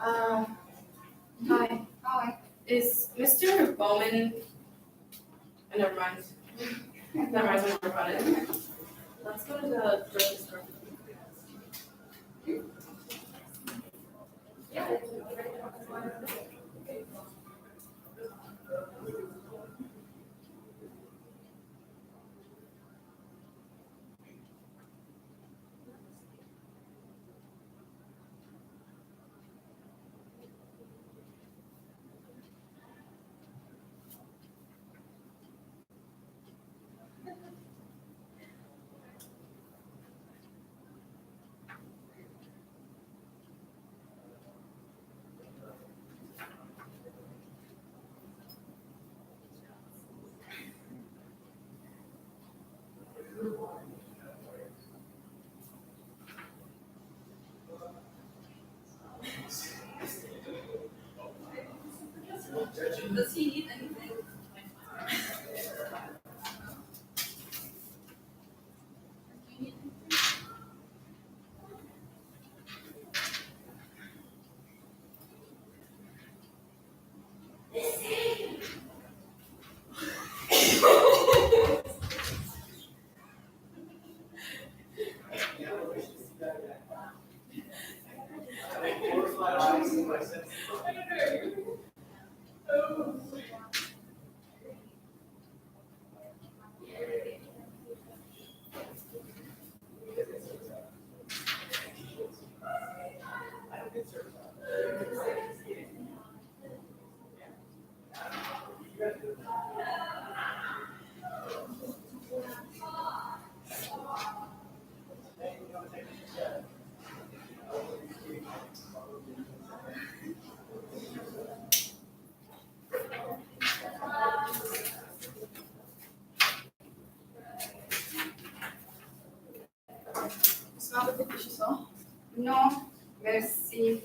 Uh, Hi. Hi. Is Mr. Bowman? Never mind. Never mind. Don't worry about it. Let's go to the grocery store. Yeah. Does he need anything? It's not the fish sauce. No, merci.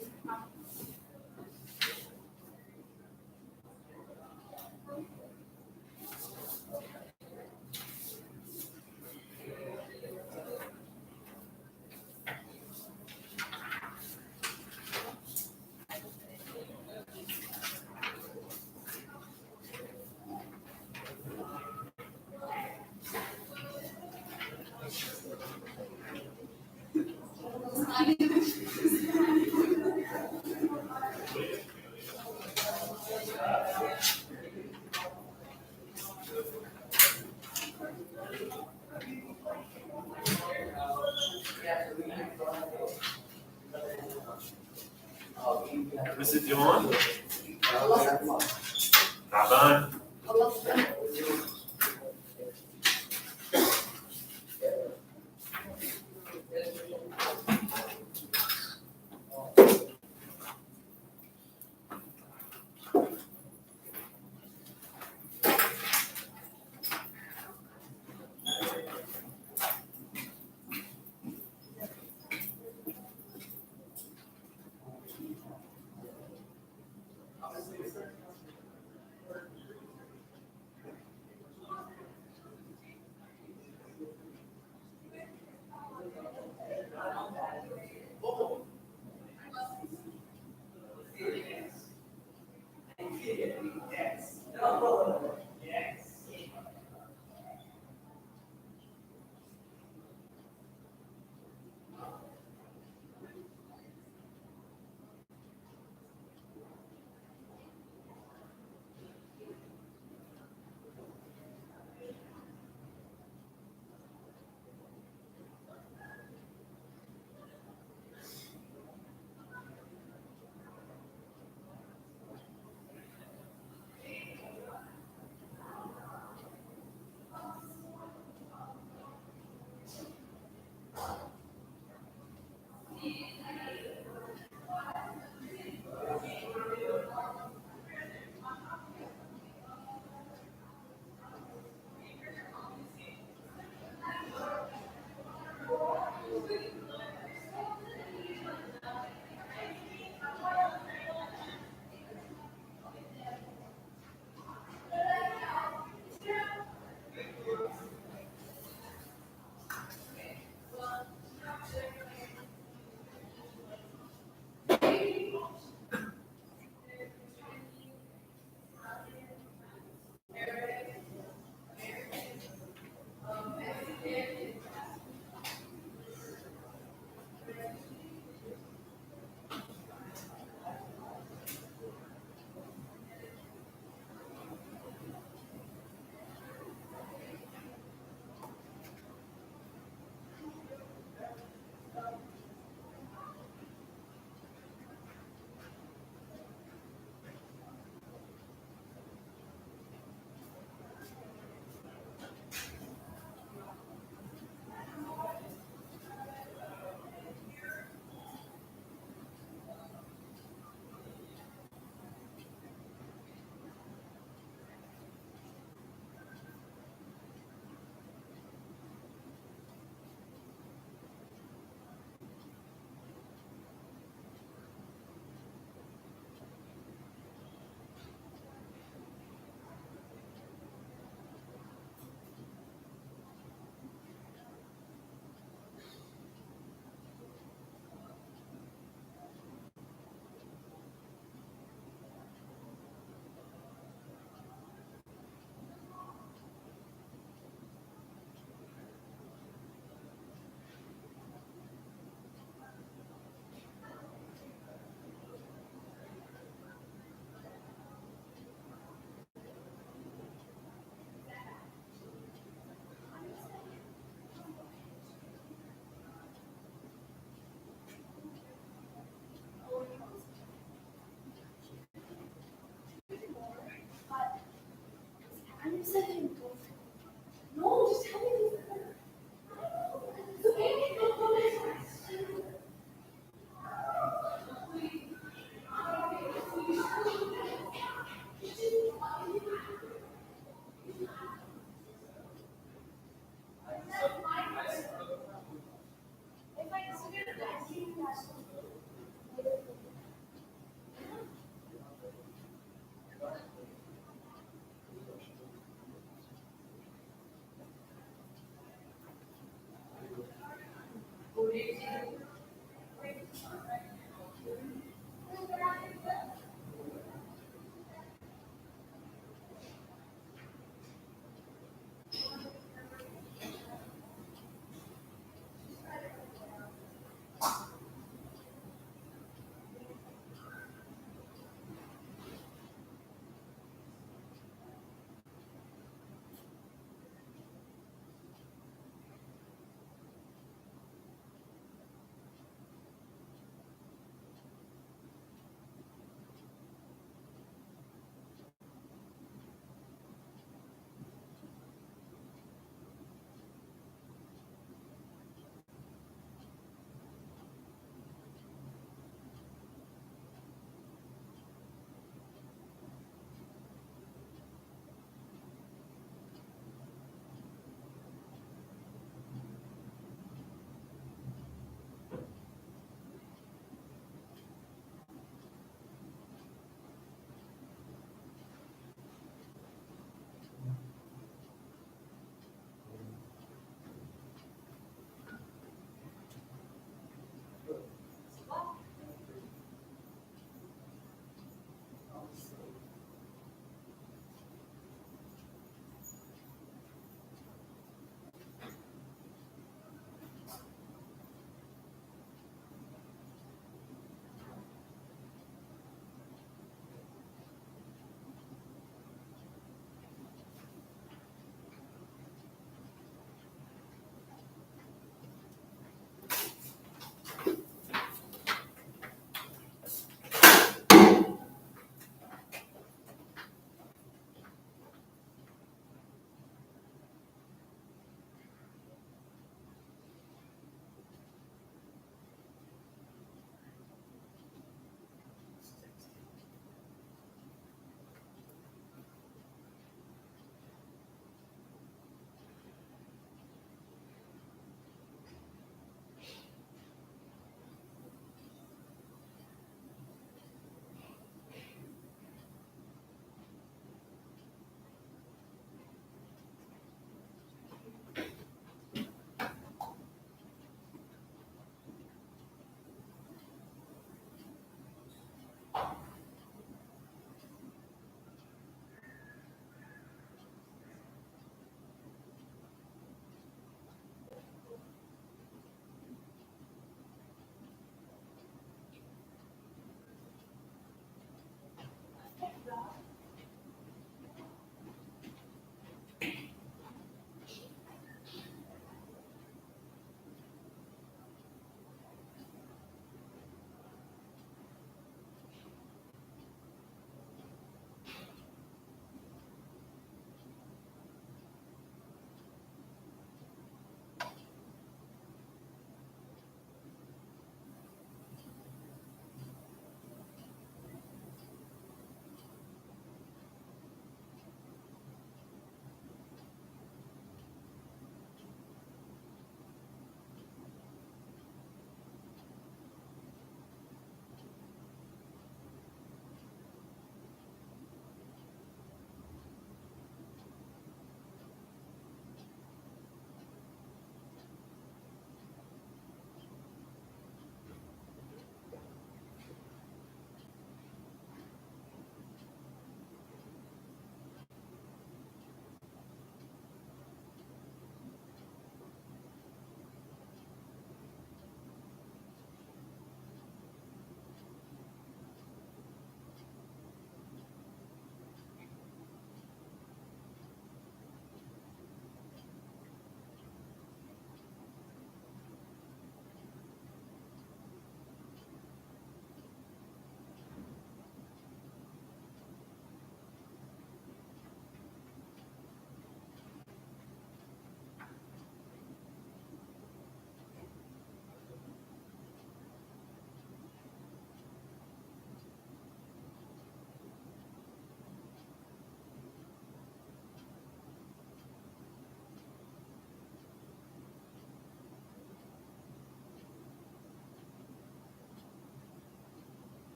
Mr. John? Taban?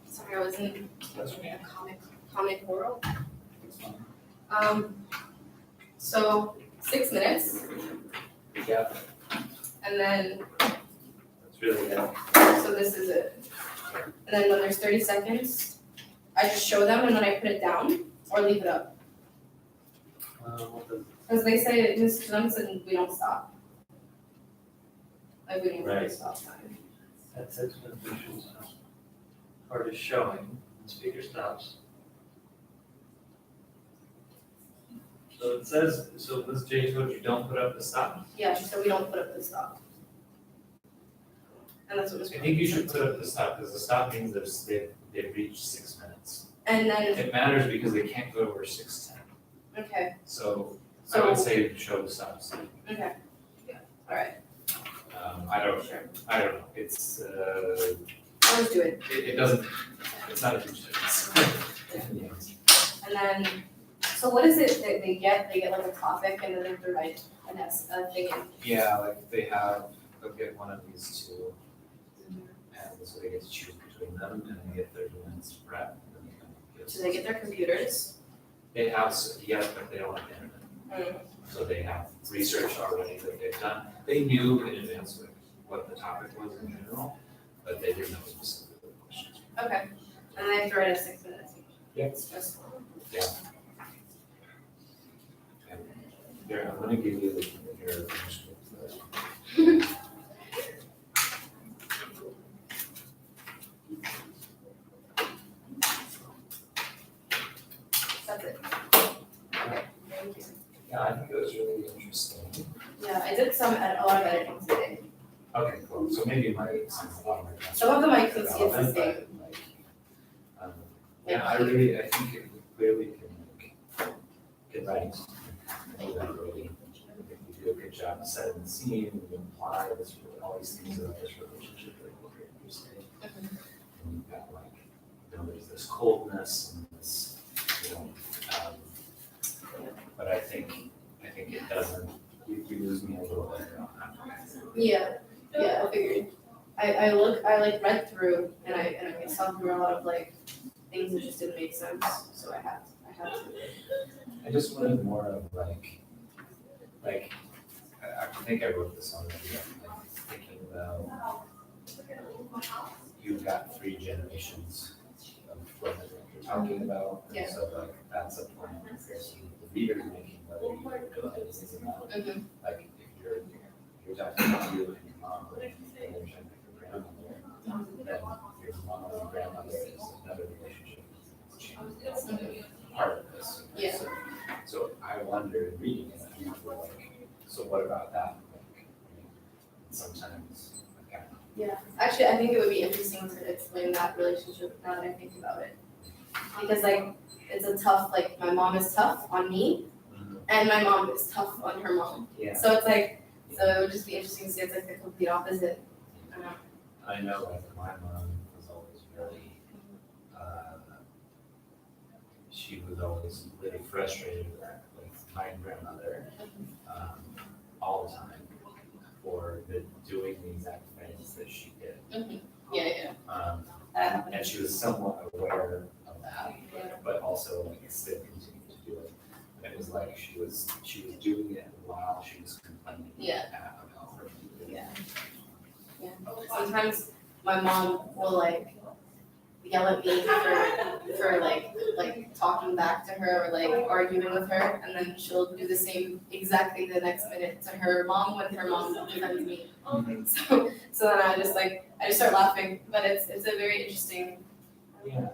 Sorry, I was in That's a comic world. fine. So 6 minutes, Yeah, and then, that's really it. so this is it. And then when there's 30 seconds, I just show them and then I put it down or leave it up. What does Because they say, Ms. Johnson, we don't stop. Like, we don't really Right. stop time. At 6 minutes, visual sound. Card is showing, the speaker stops. So it says, so Ms. J told you don't put up the stop. Yeah, she said we don't put up the stop. And that's what Mr. I think you should put up the stop, because the stop means that they've reached 6 minutes. And then, It matters because they can't go over 6:10. okay, So I so, would say show the stop sign. okay. All right, I don't sure. know, it's, I'll just do it. it doesn't, it's not a huge difference. And then, so what is it that they get? They get like a topic and then they have to write a thing in. Yeah, like they'll get one of these two, and so they get to choose between them, and they get 30 minutes to prep. And then they kind of Do they get their computers? They have, yes, but they don't have internet. So they have research already that they've done. They knew in advance what the topic was in general, but they didn't know specifically the questions. Okay, and they have to write it 6 minutes. Yeah. It's just, Here, I'm gonna give you your transcript. that's it. Okay, thank you. Yeah, I think it was really interesting. Yeah, I did a lot of editing today. Okay, cool. So maybe my, Some of them I can see it's the same. Like, yeah, I think it clearly can make good writing. I think that really, if you do a good job of setting the scene, you imply this, all these things about this relationship that look very interesting. And you've got like, there's this coldness and this, but I think it doesn't, you lose me a little bit on that. Yeah, I figured. I read through and I saw through a lot of like things that just didn't make sense, so I had to. I just wanted more of I think I wrote this on the, thinking about, you've got 3 generations of women that you're talking about. And Yeah. so that's a point of comparison the reader's making, whether you go ahead and think about, Mhm. like, if you're talking about you and your mom, and then you're talking about your grandmother, then your mom and grandmother is another relationship that's changed. Part of this. Yeah. So I wonder in reading it, I wonder so what about that? Sometimes, Yeah, actually, I think it would be interesting to explain that relationship now that I think about it. Because like, it's a tough, like, my mom is tough on me, and my mom is tough on her mom. yeah, So it's like, so it would just be interesting to see it's like the complete opposite. I know like my mom was always very, she was always really frustrated with my grandmother, all the time for doing the exact things that she did. Yeah. And she was somewhat aware of that, but also like still continued to do it. And it was like she was doing it while she was complaining about her. Yeah. Sometimes my mom will like yell at me for like talking back to her or like arguing with her, and then she'll do the same exactly the next minute to her mom when her mom defends me. So then I just start laughing, but it's a very interesting. Yeah,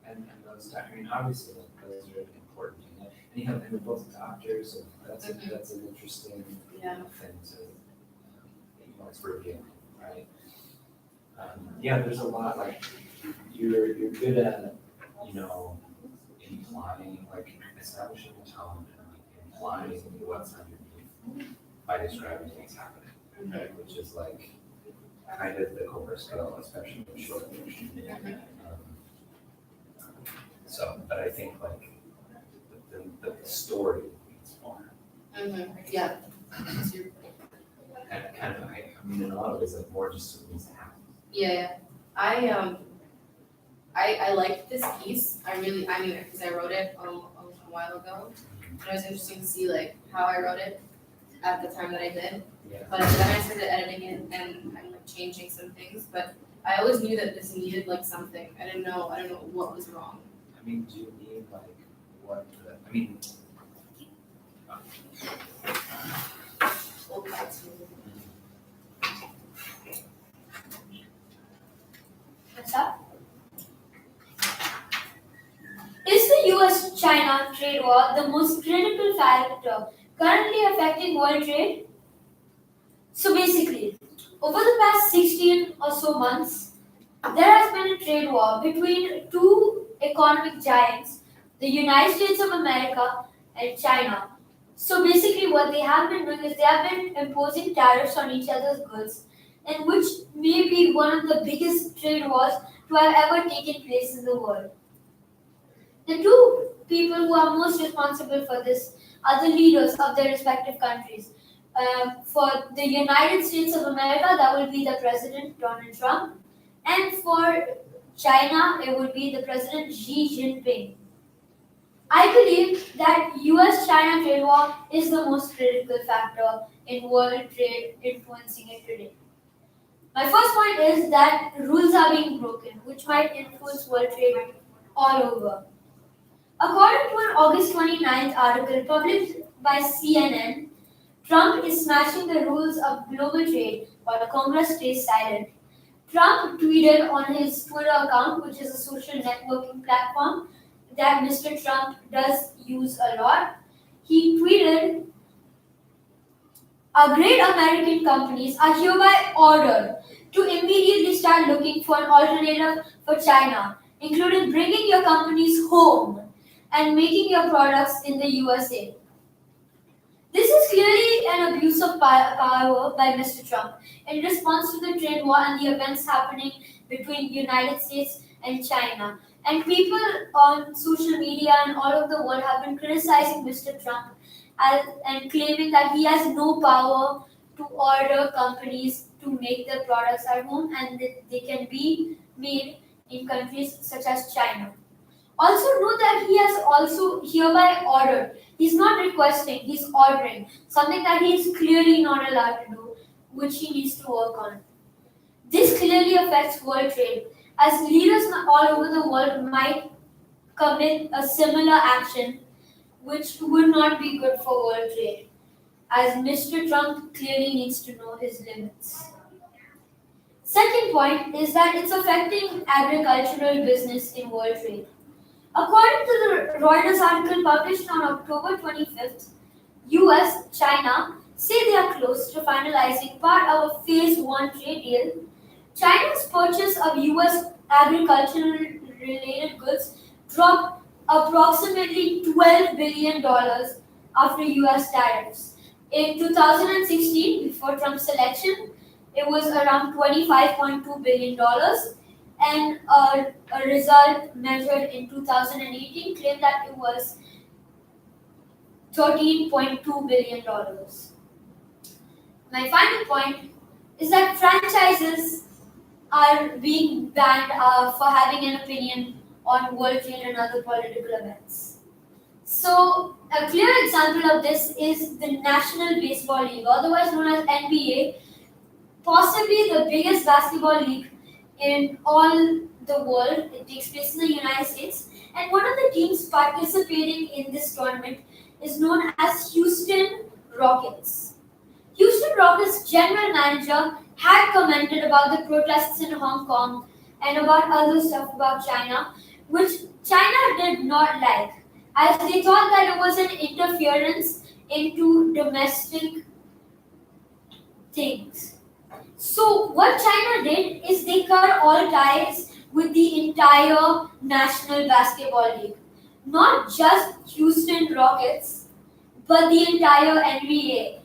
and those, I mean, obviously, like, those are important, and you know, they're both doctors, so that's an interesting Yeah. thing to, it's revealing, right? Yeah, there's a lot, like, you're good at, implying, like, establishing a tone and like, implying what's underneath by describing what's happening, right? Which is like, kind of the Cobra scale, especially in short fiction. So, but I think like the story needs more. Yeah. And kind of, I mean, in a lot of ways, like more just needs to happen. Yeah. I liked this piece. Because I wrote it a while ago. And it was interesting to see like how I wrote it at the time that I did. Yeah. But then I started editing it and I'm like changing some things. But I always knew that this needed like something. I don't know what was wrong. I mean, do you mean like what, I mean, We'll cut to- What's up? Is the US-China trade war the most critical factor currently affecting world trade? So basically, over the past 16 or so months, there has been a trade war between two economic giants, the United States of America and China. So basically what they have been doing is they have been imposing tariffs on each other's goods, and which may be one of the biggest trade wars to have ever taken place in the world. The two people who are most responsible for this are the leaders of their respective countries. For the United States of America, that will be the President Donald Trump, and for China, it would be the President Xi Jinping. I believe that US-China trade war is the most critical factor in world trade influencing it today. My first point is that rules are being broken, which might influence world trade all over. According to an August 29th article published by CNN, Trump is smashing the rules of global trade while Congress stays silent. Trump tweeted on his Twitter account, which is a social networking platform that Mr. Trump does use a lot. He tweeted, "Our great American companies are hereby ordered to immediately start looking for an alternative for China, including bringing your companies home and making your products in the USA." This is clearly an abuse of power by Mr. Trump in response to the trade war and the events happening between United States and China. And people on social media and all over the world have been criticizing Mr. Trump and claiming that he has no power to order companies to make their products at home and that they can be made in countries such as China. Also note that he has also hereby ordered. He's not requesting, he's ordering. Something that he is clearly not allowed to do, which he needs to work on. This clearly affects world trade, as leaders all over the world might commit a similar action, which would not be good for world trade, as Mr. Trump clearly needs to know his limits. Second point is that it's affecting agricultural business in world trade. According to the Reuters article published on October 25th, US, China say they are close to finalizing part of a Phase 1 trade deal. China's purchase of US agricultural related goods dropped approximately $12 billion after US tariffs. In 2016, before Trump's election, it was around $25.2 billion. And a result measured in 2018 claimed that it was $13.2 billion. My final point is that franchises are being banned for having an opinion on world trade and other political events. So, a clear example of this is the National Baseball League, otherwise known as NBA, possibly the biggest basketball league in all the world. It takes place in the United States, and one of the teams participating in this tournament is known as Houston Rockets. Houston Rockets general manager had commented about the protests in Hong Kong and about other stuff about China, which China did not like, as they thought that it was an interference into domestic things. So what China did is they cut all ties with the entire National Basketball League. Not just Houston Rockets, but the entire NBA.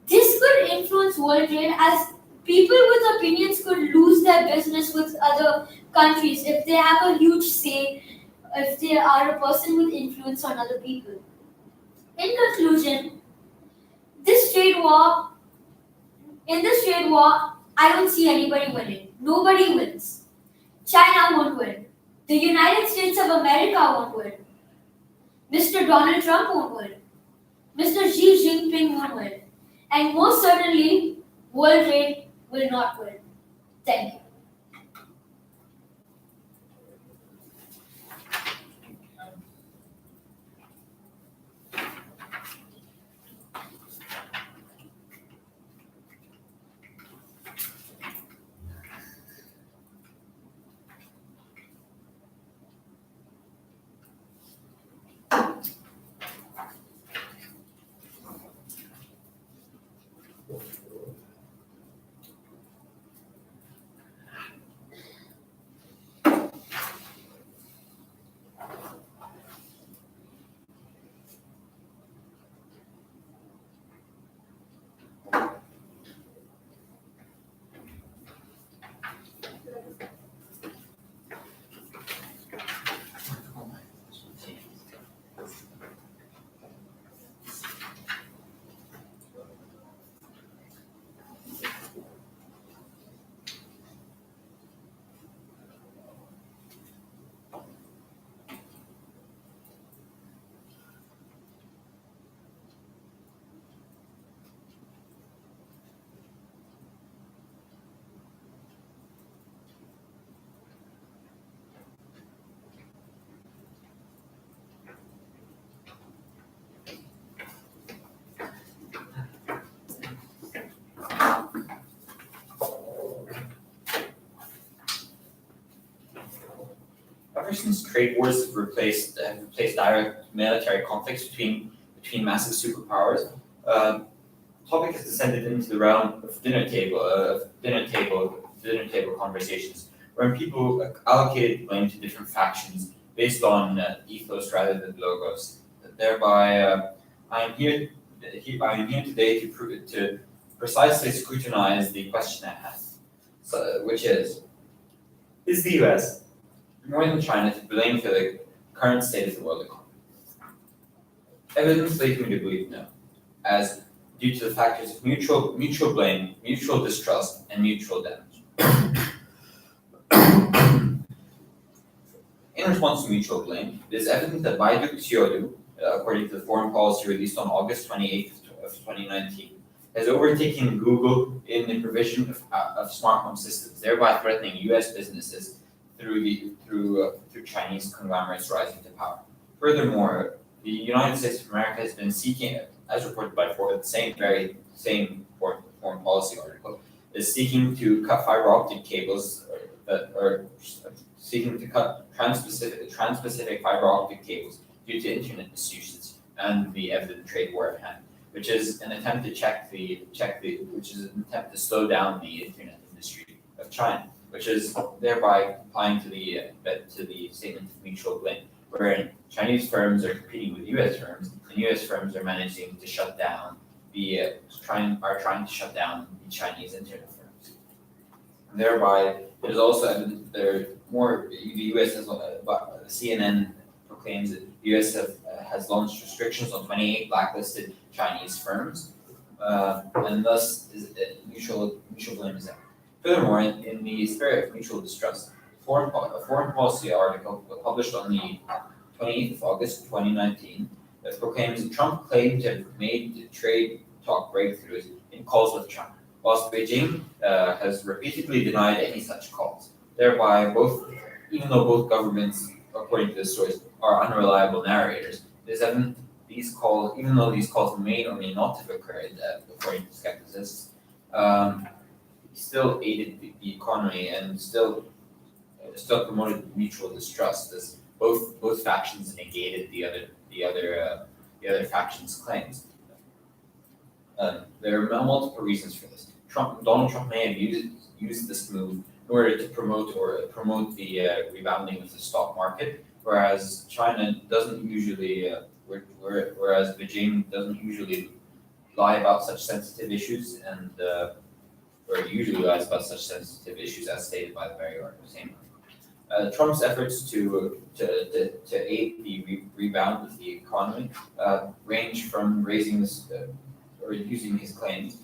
This could influence world trade, as people with opinions could lose their business with other countries if they have a huge say, if they are a person with influence on other people. In conclusion, in this trade war, I don't see anybody winning. Nobody wins. China won't win. The United States of America won't win. Mr. Donald Trump won't win. Mr. Xi Jinping won't win. And most certainly, world trade will not win. Thank you. Ever since trade wars have replaced direct military conflicts between massive superpowers, topic has descended into the realm of dinner table conversations, where people allocated blame to different factions based on ethos rather than logos. Thereby, I am here today to precisely scrutinize the question at hand, which is the U.S. more than China to blame for the current state of the world economy? Evidence leads me to believe no, as due to the factors of mutual blame, mutual distrust, and mutual damage. In response to mutual blame, it is evident that Baidu Xiaodu, according to the foreign policy released on August 28th of 2019, has overtaken Google in the provision of smart home systems, thereby threatening U.S. businesses through Chinese conglomerates rising to power. Furthermore, the United States of America has been seeking, as reported by Ford, the same foreign policy article, is seeking to cut fiber optic cables that are seeking to cut trans-Pacific fiber optic cables due to internet misuse and the evident trade war at hand, which is an attempt to slow down the internet industry of China, which is thereby applying to the statement of mutual blame, wherein Chinese firms are competing with U.S. firms, and U.S. firms are managing to shut down trying to shut down the Chinese internet firms. And thereby, it is also evident that the U.S. has CNN proclaims that the U.S. has launched restrictions on 28 blacklisted Chinese firms, and thus mutual blame is out. Furthermore, in the spirit of mutual distrust, a foreign policy article published on the 28th of August 2019 that proclaims that Trump claimed to have made trade talk breakthroughs in calls with China, whilst Beijing has repeatedly denied any such calls. Thereby, even though both governments, according to this source, are unreliable narrators, it is evident even though these calls may or may not have occurred, according to skepticists, still aided the economy and still promoted mutual distrust, as both factions negated the other faction's claims. There are multiple reasons for this. Donald Trump may have used this move in order to promote the rebounding of the stock market, whereas China doesn't usually, whereas Beijing doesn't usually lie about such sensitive issues and. Or usually lies about such sensitive issues as stated by the very same article. Trump's efforts to aid the rebound of the economy range from raising this or using his claims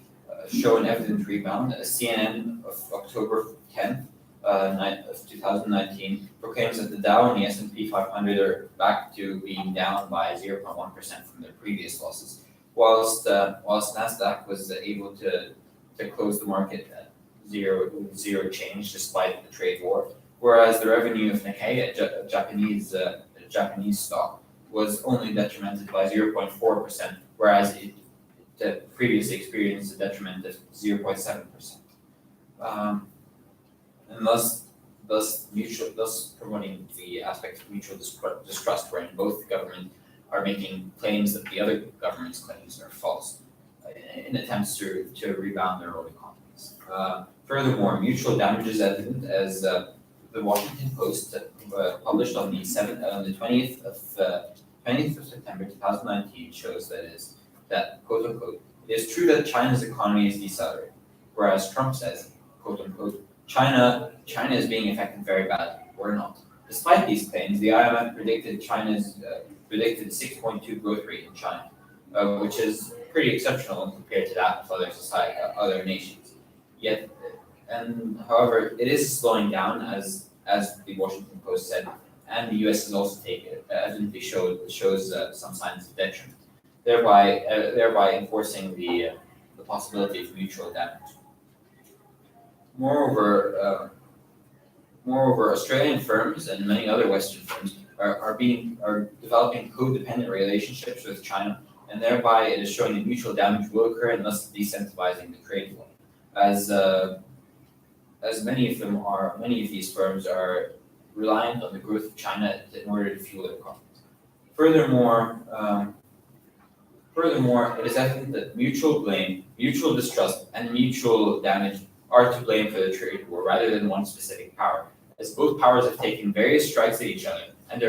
show an evident rebound. CNN of October 10th of 2019 proclaims that the Dow and the S&P 500 are back to being down by 0.1% from their previous losses, whilst Nasdaq was able to close the market at zero change despite the trade war, whereas the revenue of Nikkei, a Japanese stock, was only detrimented by 0.4%, whereas it previously experienced a detriment of 0.7%. And thus promoting the aspect of mutual distrust, wherein both government are making claims that the other government's claims are false, in attempts to rebound their own economies. Furthermore, mutual damage is evident as the Washington Post published on the 20th of September 2019 shows that quote unquote, it is true that China's economy is decelerating, whereas Trump says, quote unquote, China is being affected very badly. We're not. Despite these claims, the IMF predicted 6.2 growth rate in China, which is pretty exceptional compared to that of other nations. However, it is slowing down as the Washington Post said, and the U.S. has also evidently shows some signs of detriment, thereby enforcing the possibility of mutual damage. Moreover, Australian firms and many other Western firms are developing codependent relationships with China, and thereby it is showing that mutual damage will occur and thus decentralizing the trade flow, as many of these firms are reliant on the growth of China in order to fuel their economies. Furthermore, it is evident that mutual blame, mutual distrust, and mutual damage are to blame for the trade war rather than one specific power, as both powers have taken various strikes at each other and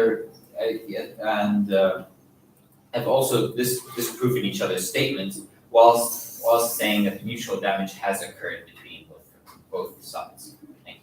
have also disproven each other's statements, whilst saying that mutual damage has occurred between both sides. Thank you.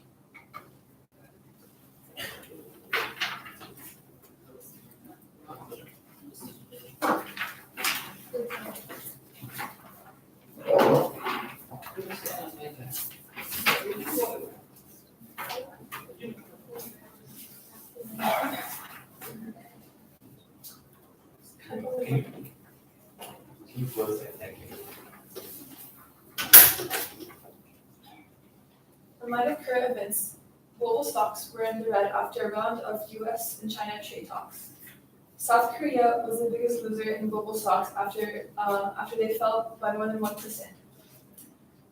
Can you close that? Thank you. In light of current events, global stocks were in the red after a round of US and China trade talks. South Korea was the biggest loser in global stocks after they fell by more than 1%.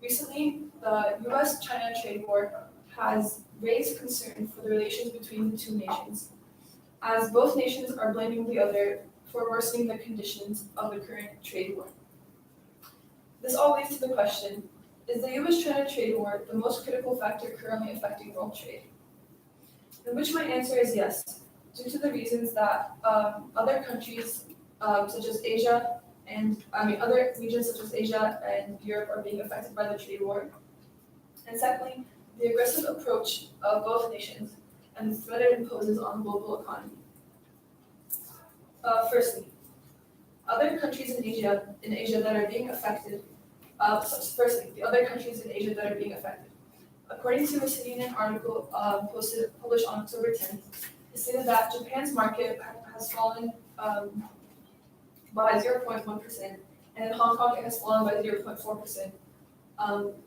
Recently, the US-China trade war has raised concern for the relations between the two nations, as both nations are blaming the other for worsening the conditions of the current trade war. This all leads to the question, is the US-China trade war the most critical factor currently affecting world trade? In which my answer is yes, due to the reasons that other countries such as Asia other regions such as Asia and Europe are being affected by the trade war. And secondly, the aggressive approach of both nations and the threat it imposes on the global economy. Firstly, other countries in Asia that are being affected. The other countries in Asia that are being affected. According to a CNN article published on October 10th, it stated that Japan's market has fallen by 0.1%, and in Hong Kong it has fallen by 0.4%,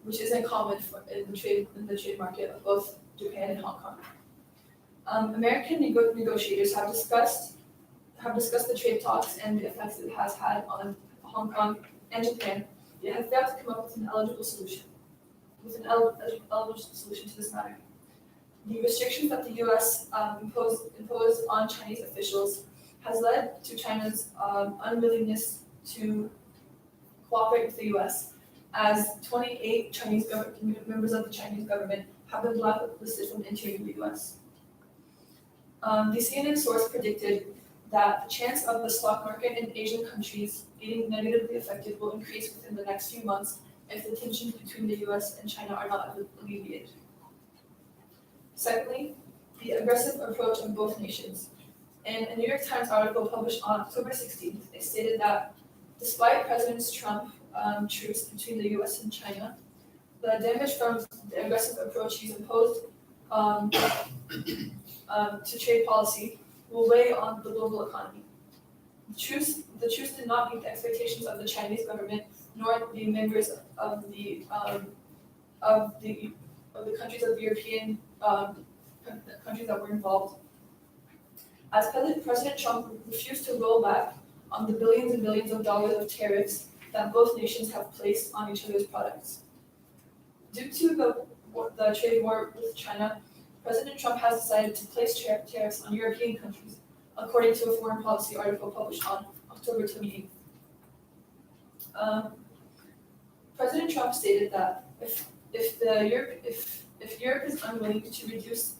which isn't common in the trade market of both Japan and Hong Kong. American negotiators have discussed the trade talks and the effects it has had on Hong Kong and Japan, yet have failed to come up with an eligible solution to this matter. The restrictions that the U.S. imposed on Chinese officials has led to China's unwillingness to cooperate with the U.S., as 28 members of the Chinese government have been blacklisted from entering the U.S. The CNN source predicted that the chance of the stock market in Asian countries being negatively affected will increase within the next few months if the tensions between the US and China are not alleviated. Secondly, the aggressive approach of both nations. In a New York Times article published on October 16th, it stated that despite President Trump's truce between the US and China, the damage from the aggressive approach he's imposed to trade policy will weigh on the global economy. The truce did not meet the expectations of the Chinese government nor the members of the countries of the European countries that were involved. As President Trump refused to roll back on the billions and billions of dollars of tariffs that both nations have placed on each other's products. Due to the trade war with China, President Trump has decided to place tariffs on European countries, according to a foreign policy article published on October 28th. President Trump stated that if Europe is unwilling to reduce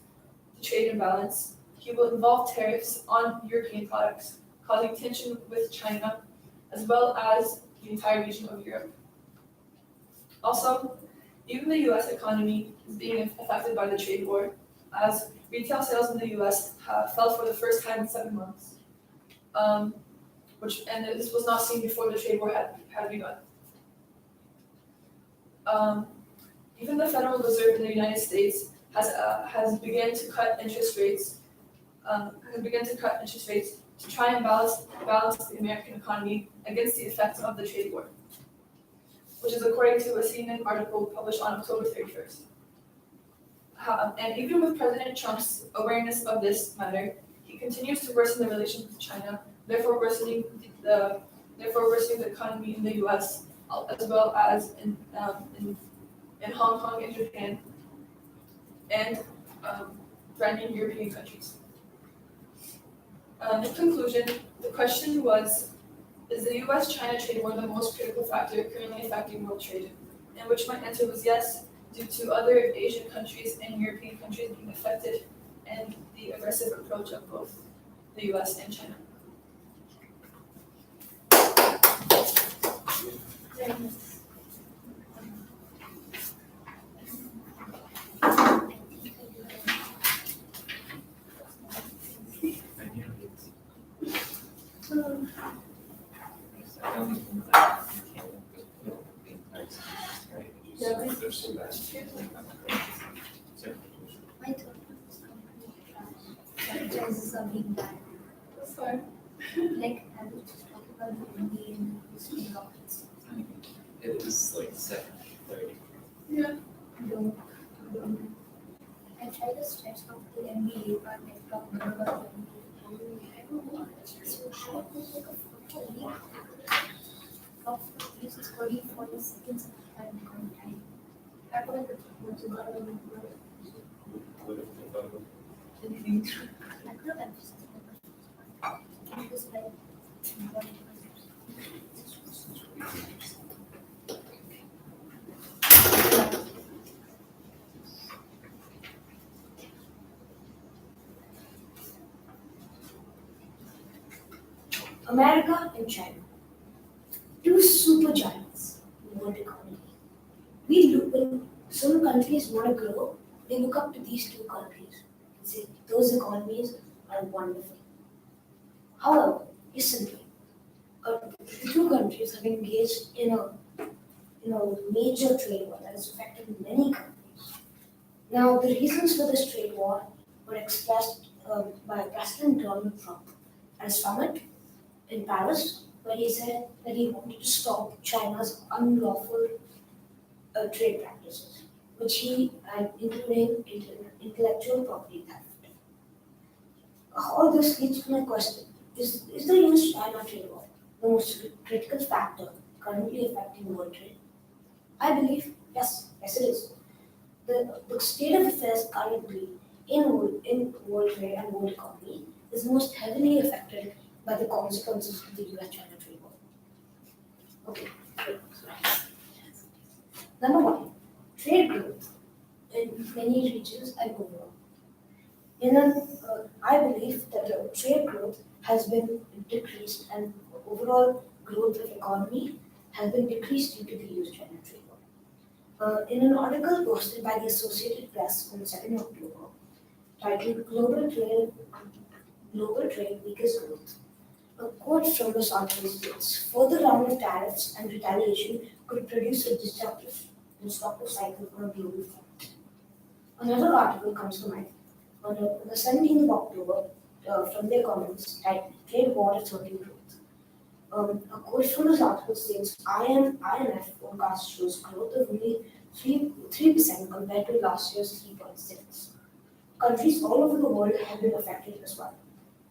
the trade imbalance, he will involve tariffs on European products, causing tension with China, as well as the entire region of Europe. Also, even the U.S. economy is being affected by the trade war, as retail sales in the U.S. fell for the first time in 7 months, and this was not seen before the trade war had begun. Even the Federal Reserve in the United States has begun to cut interest rates. To try and balance the American economy against the effects of the trade war, which is according to a CNN article published on October 31st. And even with President Trump's awareness of this matter, he continues to worsen the relations with China, therefore worsening the economy in the U.S. as well as in Hong Kong and Japan, and threatening European countries. In conclusion, the question was, is the U.S.-China trade war the most critical factor currently affecting world trade? In which my answer was yes, due to other Asian countries and European countries being affected, and the aggressive approach of both the U.S. and China. My thought was franchises are being banned. That's fine. Like, I was just talking about the NBA and the Houston Rockets. It was like 7:30. Don't. I tried to stretch out the NBA, but I talked more about the NBA. I don't know. So, how it was like a football league. Of uses 40 seconds of time. I don't know what to do. What if the vote? I could have emphasized it. It was like, what it America and China, two supergiants in world economy. When some countries want to grow, they look up to these two countries and say those economies are wonderful. However, recently, the two countries have engaged in a major trade war that has affected many countries. Now, the reasons for this trade war were expressed by President Donald Trump at a summit in Paris, where he said that he wanted to stop China's unlawful trade practices, which including intellectual property theft. All this leads to my question: Is the U.S.-China trade war the most critical factor currently affecting world trade? I believe yes, it is. The state of affairs currently in world trade and world economy is most heavily affected by the consequences of the U.S.-China trade war. Okay, great. Number one, trade growth in many regions and overall. I believe that the trade growth has been decreased and overall growth of economy has been decreased due to the U.S.-China trade war. In an article posted by the Associated Press on 2nd October, titled Global Trade Weakest Growth, a quote from this article states, further round of tariffs and retaliation could produce a disruptive cycle on a global front. Another article comes to mind. On the 17th of October, from The Economist, titled Trade War at 30 Growth. A quote from this article states, IMF forecast shows growth of only 3% compared to last year's 3.6. Countries all over the world have been affected as well.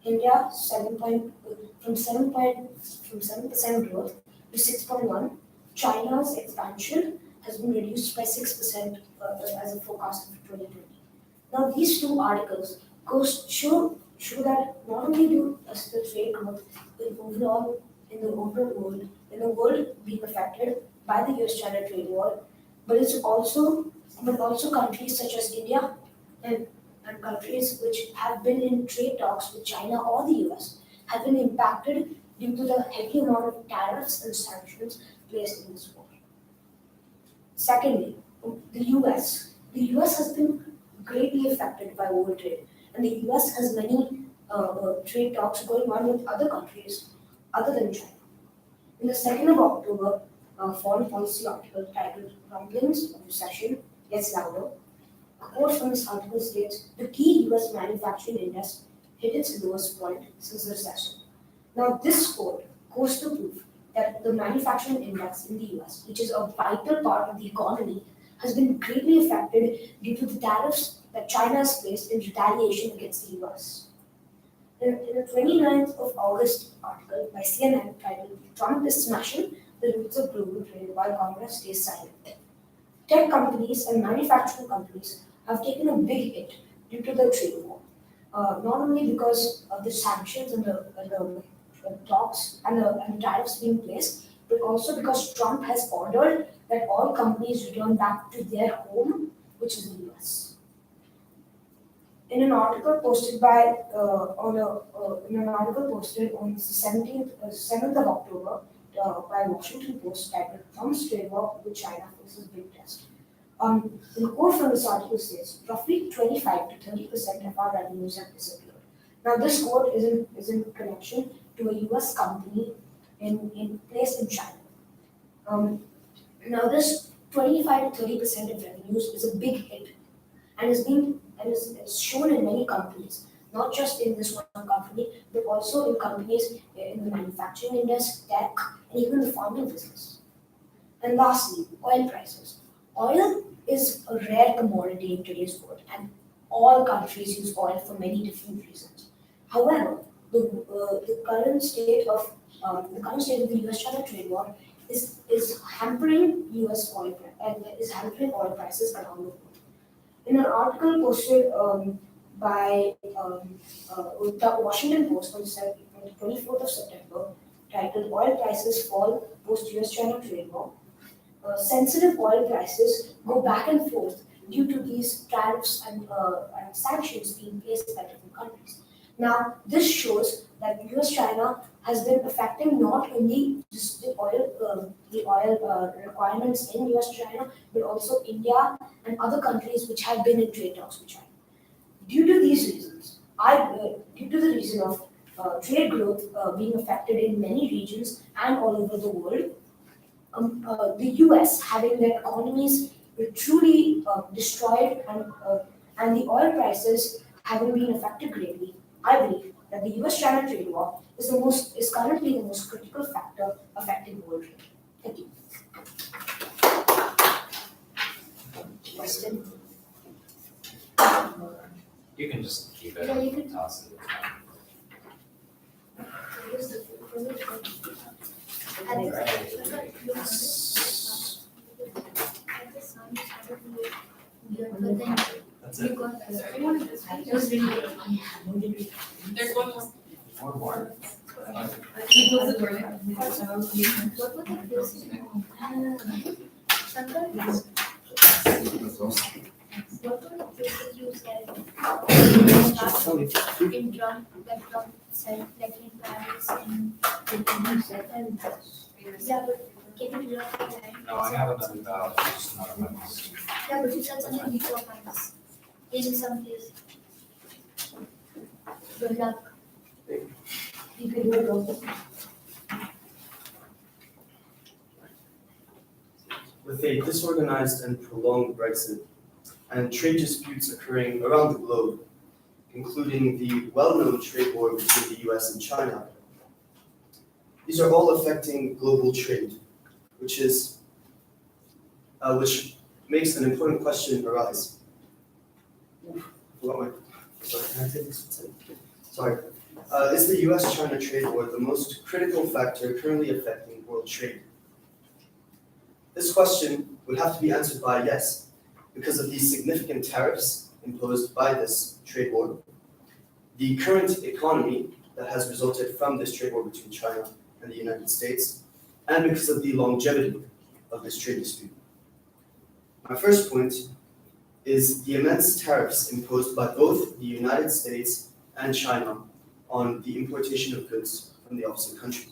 India, from 7% growth to 6.1. China's expansion has been reduced by 6% as a forecast for 2020. Now, these two articles show that not only do the trade growth in the world being affected by the US-China trade war, but also countries such as India and countries which have been in trade talks with China or the US have been impacted due to the heavy amount of tariffs and sanctions placed in this war. Secondly, the US. The US has been greatly affected by world trade, and the US has many trade talks going on with other countries other than China. In the 2nd of October, a foreign policy article titled Rumblings of Recession Gets Louder. A quote from this article states, the key US manufacturing index hit its lowest point since the recession. Now, this quote goes to prove that the manufacturing index in the US, which is a vital part of the economy, has been greatly affected due to the tariffs that China has placed in retaliation against the US. In the 29th of August article by CNN titled Trump is smashing the roots of global trade while Congress stays silent. Tech companies and manufacturing companies have taken a big hit due to the trade war. Not only because of the sanctions and the talks and the tariffs being placed, but also because Trump has ordered that all companies return back to their home, which is the US. In an article posted on the 7th of October by Washington Post titled Trump's trade war with China faces big test. The quote from this article states, roughly 25 to 30% of our revenues have disappeared. Now, this quote is in connection to a US company placed in China. Now, this 25 to 30% of revenues is a big hit and is shown in many companies, not just in this one company, but also in companies in the manufacturing industry, tech, and even the farming business. And lastly, oil prices. Oil is a rare commodity in today's world, and all countries use oil for many different reasons. However, the current state of the US-China trade war is hampering oil prices around the world. In an article posted by the Washington Post on the 24th of September, titled "Oil Prices Fall Post US-China Trade War," sensitive oil prices go back and forth due to these tariffs and sanctions being placed by different countries. Now, this shows that US-China has been affecting not only just the oil requirements in US-China, but also India and other countries which have been in trade talks with China. Due to these reasons, due to the reason of trade growth being affected in many regions and all over the world, the US having their economies truly destroyed and the oil prices having been affected greatly, I believe that the US-China trade war is currently the most critical factor affecting world trade. Thank you. Question? You can just keep it, Yeah, you can- toss it. That's it. It was really good. There's one more. One more. He closed the door. What were the places? Shankar? What were the places you said? In Trump, that Trump said, like in Paris and yeah, but can you draw the line? No, I have another ballot, just not on my list. Yeah, but you said something before Paris. In some place. Good luck. You can do it also. With a disorganized and prolonged Brexit, and trade disputes occurring around the globe, including the well-known trade war between the US and China. These are all affecting global trade, which makes an important question arise. Sorry, can I take this? Sorry. Is the US-China trade war the most critical factor currently affecting world trade? This question would have to be answered by yes, because of the significant tariffs imposed by this trade war, the current economy that has resulted from this trade war between China and the United States, and because of the longevity of this trade dispute. My first point is the immense tariffs imposed by both the United States and China on the importation of goods from the opposite country.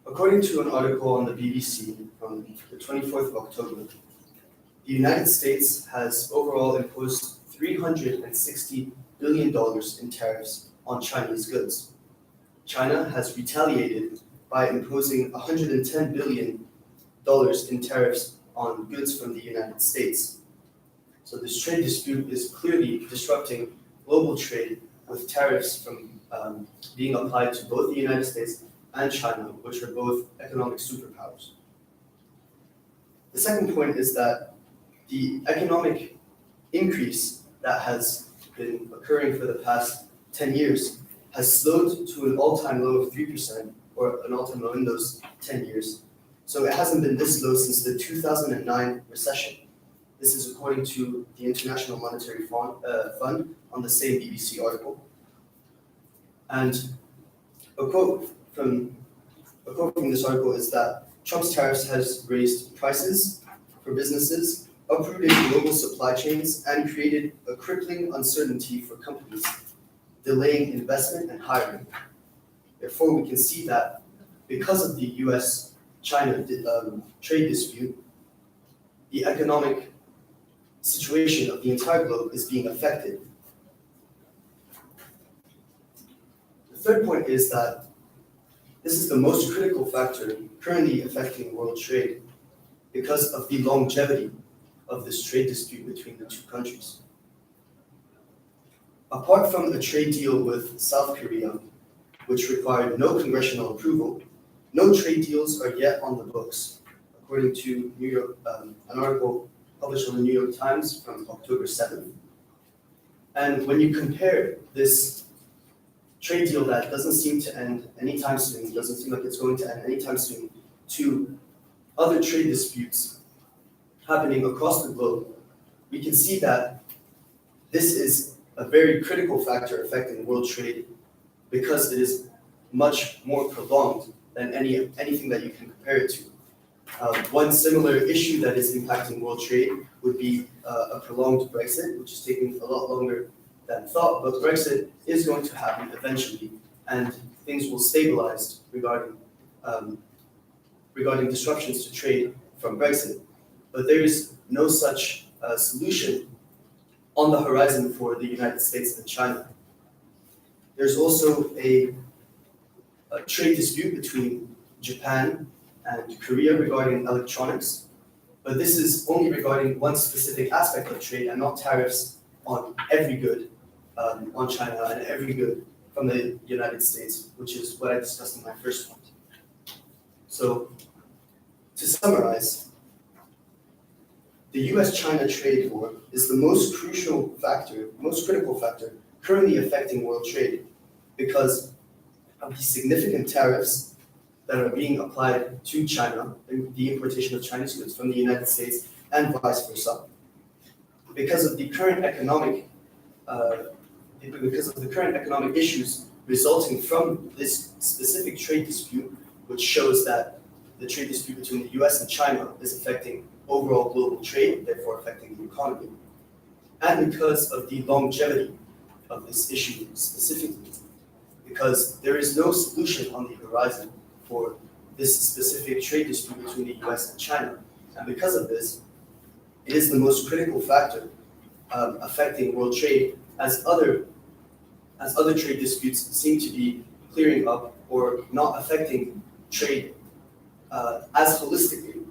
According to an article on the BBC from the 24th of October, the United States has overall imposed $360 billion in tariffs on Chinese goods. China has retaliated by imposing $110 billion in tariffs on goods from the United States. So this trade dispute is clearly disrupting global trade with tariffs from being applied to both the United States and China, which are both economic superpowers. The second point is that the economic increase that has been occurring for the past 10 years has slowed to an all-time low of 3%, or an all-time low in those 10 years. So it hasn't been this low since the 2009 recession. This is according to the International Monetary Fund on the same BBC article. And a quote from this article is that Trump's tariffs has raised prices for businesses, uprooted global supply chains, and created a crippling uncertainty for companies, delaying investment and hiring. Therefore, we can see that because of the US-China trade dispute, the economic situation of the entire globe is being affected. The third point is that this is the most critical factor currently affecting world trade because of the longevity of this trade dispute between the two countries. Apart from a trade deal with South Korea, which required no congressional approval, no trade deals are yet on the books, according to an article published on the New York Times from October 7th. And when you compare this trade deal that doesn't seem to end anytime soon, doesn't seem like it's going to end anytime soon, to other trade disputes happening across the globe, we can see that this is a very critical factor affecting world trade because it is much more prolonged than anything that you can compare it to. One similar issue that is impacting world trade would be a prolonged Brexit, which is taking a lot longer than thought, but Brexit is going to happen eventually, and things will stabilize regarding disruptions to trade from Brexit. But there is no such solution on the horizon for the United States and China. There's also a trade dispute between Japan and Korea regarding electronics, but this is only regarding one specific aspect of trade and not tariffs on every good on China and every good from the United States, which is what I discussed in my first point. So, to summarize, the US-China trade war is the most critical factor currently affecting world trade because of the significant tariffs that are being applied to China and the importation of Chinese goods from the United States and vice versa. Because of the current economic issues resulting from this specific trade dispute, which shows that the trade dispute between the US and China is affecting overall global trade, therefore affecting the economy, and because of the longevity of this issue specifically, because there is no solution on the horizon for this specific trade dispute between the US and China, and because of this, it is the most critical factor affecting world trade as other trade disputes seem to be clearing up or not affecting trade as holistically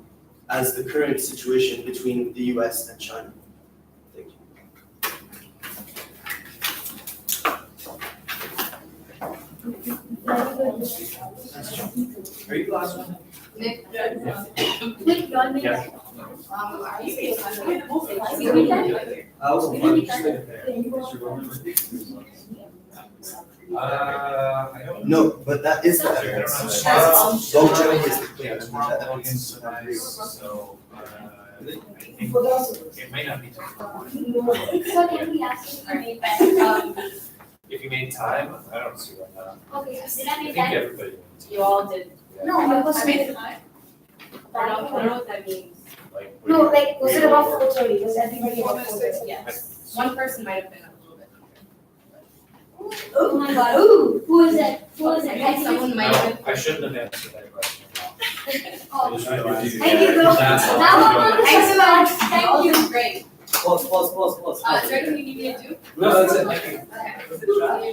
as the current situation between the US and China? Thank you. Very good. Are you the last one? Nick, Nick, you're on Yeah. are you saying something? I was I don't. No, but that is the evidence. Longevity is the clear evidence. Tomorrow That evidence is logins, so, I think it may not be tomorrow. So can we ask you to make If you made time, I don't see why not. okay, did I I make think that? everybody wants to. You all did. No, I was I made time. I don't know what that means. Like, No, what do you- like, was it about 4:30? Was everybody about 4:30? Yes. One person might have been a little bit. Oh my god, ooh, who is it? Who is it? I think someone might have No, I shouldn't have answered that question. Oh. I just realized. Thank you, girl. That's all. Now we're on the Thanks second so one. much. Thank All you. did great. Pause. Is there anything you need me to do? No, that's it, thank you. Okay.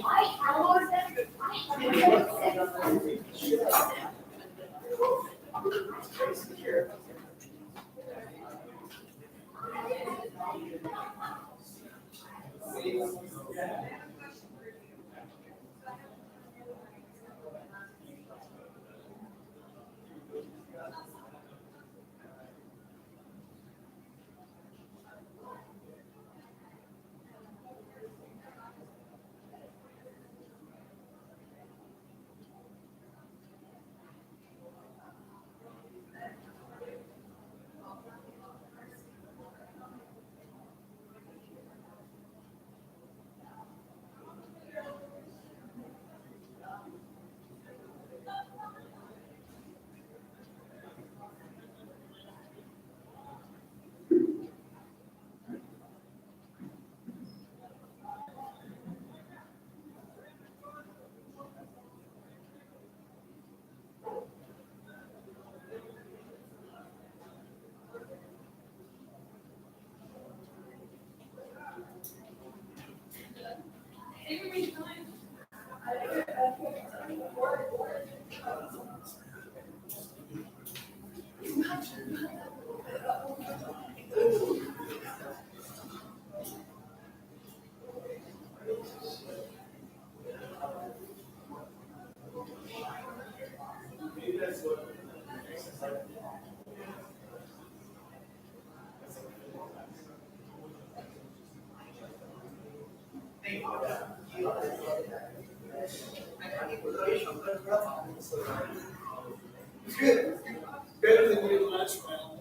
Better than we did last round.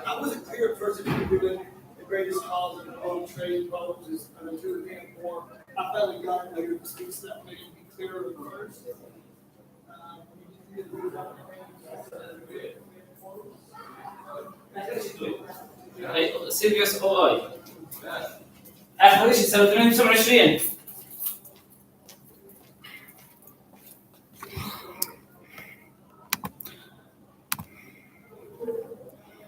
I was a clear person who doing the greatest cause of the world trade problems is to the pan war. I finally got it, later speaks that way and be clearer than first. سيريوس او اي 1927